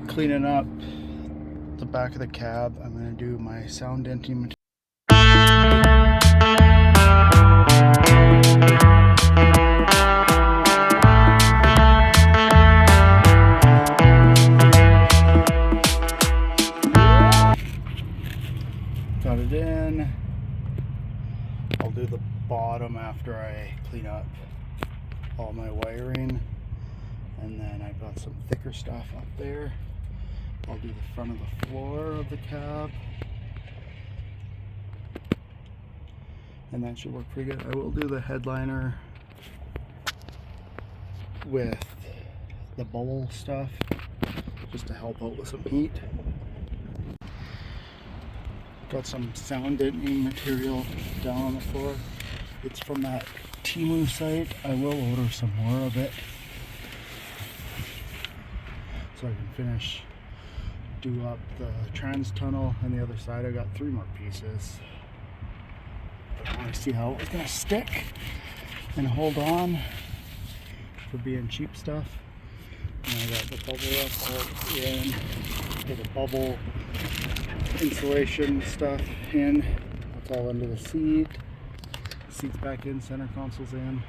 cleaning up the back of the cab. I'm going to do my sound denting material. Got it in. I'll do the bottom after I clean up all my wiring, and then I've got some thicker stuff up there. I'll do the front of the floor of the cab, and that should work pretty good. I will do the headliner with the bubble stuff just to help out with some heat. Got some sound deadening material down on the floor. It's from that Temu site. I will order some more of it so I can finish, do up the trans tunnel, and the other side I got 3 more pieces. I want to see how it's gonna stick and hold on for being cheap stuff. And I got the bubble wrap all in, get the bubble insulation stuff in. It's all under the seat. Seat's back in, center console's in.